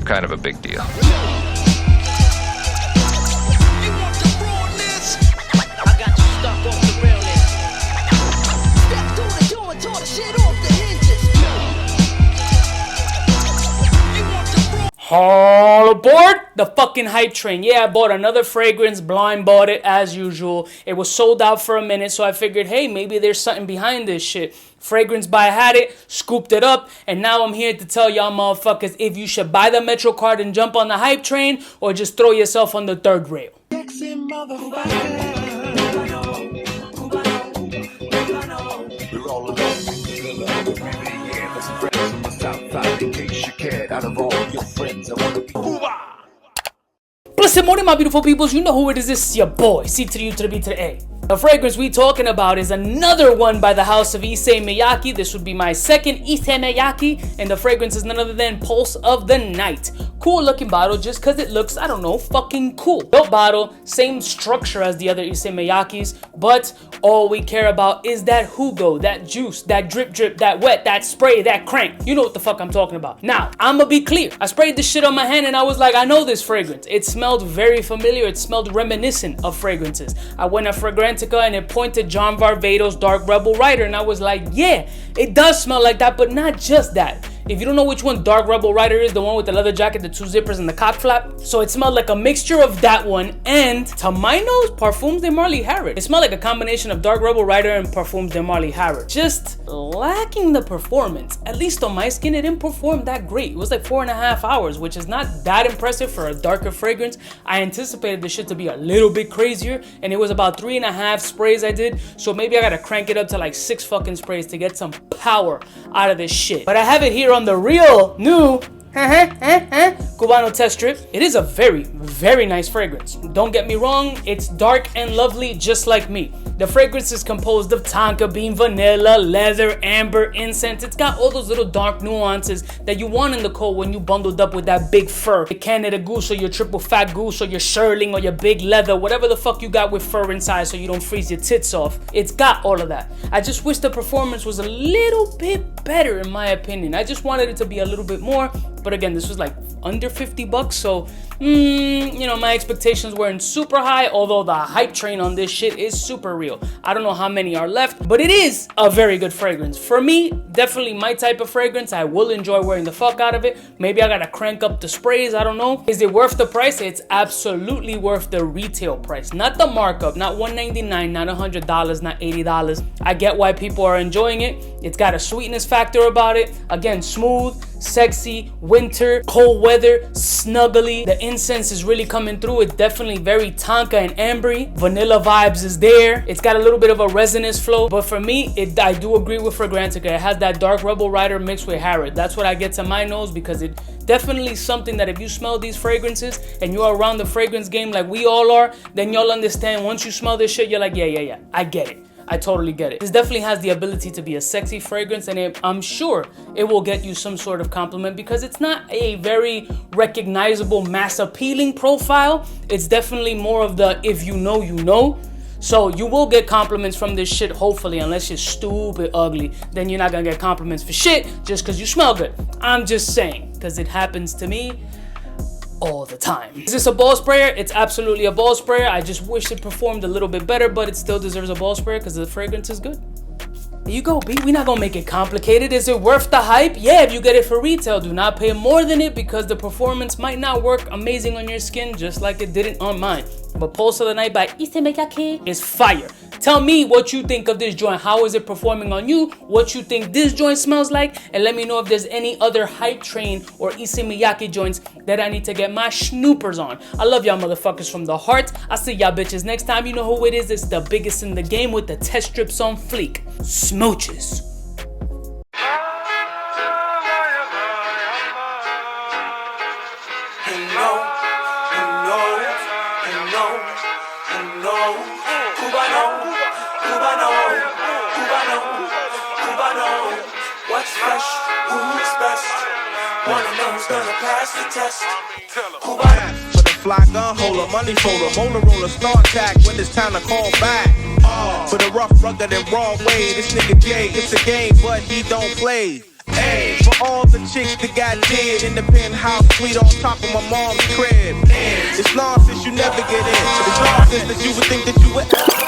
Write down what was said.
kind of a big deal. All aboard the fucking hype train. Yeah, I bought another fragrance, blind bought it as usual. It was sold out for a minute, so I figured, hey, maybe there's something behind this shit. Fragrance By had it, scooped it up, and now I'm here to tell y'all motherfuckers if you should buy the Metro card and jump on the hype train or just throw yourself on the third rail. Blessed morning, my beautiful peoples. You know who it is. This is your boy, C to the U to the B to the A. The fragrance we talking about is another one by the house of Issey Miyake. This would be my second Issey Miyake, and the fragrance is none other than Pulse of the Night. Cool looking bottle just because it looks, I don't know, fucking cool. Dope bottle, same structure as the other Issey Miyakes, but all we care about is that hugo, that juice, that drip drip, that wet, that spray, that crank. You know what the fuck I'm talking about. Now, I'ma be clear. I sprayed this shit on my hand and I was like, I know this fragrance. It smelled very familiar. It smelled reminiscent of fragrances. I went at Fragrancebuy.CA and it pointed John Varvatos' Dark Rebel Rider, and I was like, yeah, it does smell like that, but not just that. If you don't know which one Dark Rebel Rider is, the one with the leather jacket, the two zippers, and the cop flap. So it smelled like a mixture of that one and, to my nose, Parfums de Marly Harrod. It smelled like a combination of Dark Rebel Rider and Parfums de Marly Harrod. Just lacking the performance. At least on my skin, it didn't perform that great. It was like 4.5 hours, which is not that impressive for a darker fragrance. I anticipated the shit to be a little bit crazier, and it was about 3.5 sprays I did. So maybe I gotta crank it up to like 6 fucking sprays to get some power out of this shit. But I have it here on the real new Cubano test strip. It is a very, very nice fragrance. Don't get me wrong, it's dark and lovely just like me. The fragrance is composed of tonka bean, vanilla, leather, amber, incense. It's got all those little dark nuances that you want in the cold when you bundled up with that big fur. Your Canada Goose or your triple fat goose or your shearling or your big leather, whatever the fuck you got with fur inside so you don't freeze your tits off. It's got all of that. I just wish the performance was a little bit better in my opinion. I just wanted it to be a little bit more, but again, this was like under $50, so you know, my expectations weren't super high, although the hype train on this shit is super real. I don't know how many are left, but it is a very good fragrance. For me, definitely my type of fragrance. I will enjoy wearing the fuck out of it. Maybe I gotta crank up the sprays, I don't know. Is it worth the price? It's absolutely worth the retail price, not the markup, not $199, not $100, not $80. I get why people are enjoying it. It's got a sweetness factor about it. Again, smooth, sexy, winter, cold weather, snuggly. The incense is really coming through. It's definitely very tonka and ambery. Vanilla vibes is there. It's got a little bit of a resinous flow, but for me, I do agree with Fragrancebuy.CA. It has that Dark Rebel Rider mixed with Harrod. That's what I get to my nose, because it definitely something that if you smell these fragrances and you're around the fragrance game like we all are, then you'll understand. Once you smell this shit, you're like, yeah, I get it. I totally get it. This definitely has the ability to be a sexy fragrance, and I'm sure it will get you some sort of compliment because it's not a very recognizable, mass appealing profile. It's definitely more of the if you know, you know. So you will get compliments from this shit, hopefully, unless you're stupid ugly. Then you're not gonna get compliments for shit just because you smell good. I'm just saying, because it happens to me all the time. Is this a ball sprayer? It's absolutely a ball sprayer. I just wish it performed a little bit better, but it still deserves a ball sprayer because the fragrance is good. Here you go, B. We're not gonna make it complicated. Is it worth the hype? Yeah, if you get it for retail. Do not pay more than it because the performance might not work amazing on your skin just like it didn't on mine. But Pulse of the Night by Issey Miyake is fire. Tell me what you think of this joint. How is it performing on you? What you think this joint smells like? And let me know if there's any other hype train or Issey Miyake joints that I need to get my snoopers on. I love y'all motherfuckers from the heart. I'll see y'all bitches next time. You know who it is. It's the biggest in the game with the test strips on fleek. Smooches. What's fresh? Who's best? Wanna know who's gonna pass the test? Cubano. For the fly gun holder, money folder, Motorola start tag when it's time to call back. For the rough, rugged, and raw way, this nigga Jay, it's a game, but he don't play. Hey, for all the chicks that got dead in the penthouse suite on top of my mom's crib. It's nonsense, you never get in. It's nonsense that you would think that you would.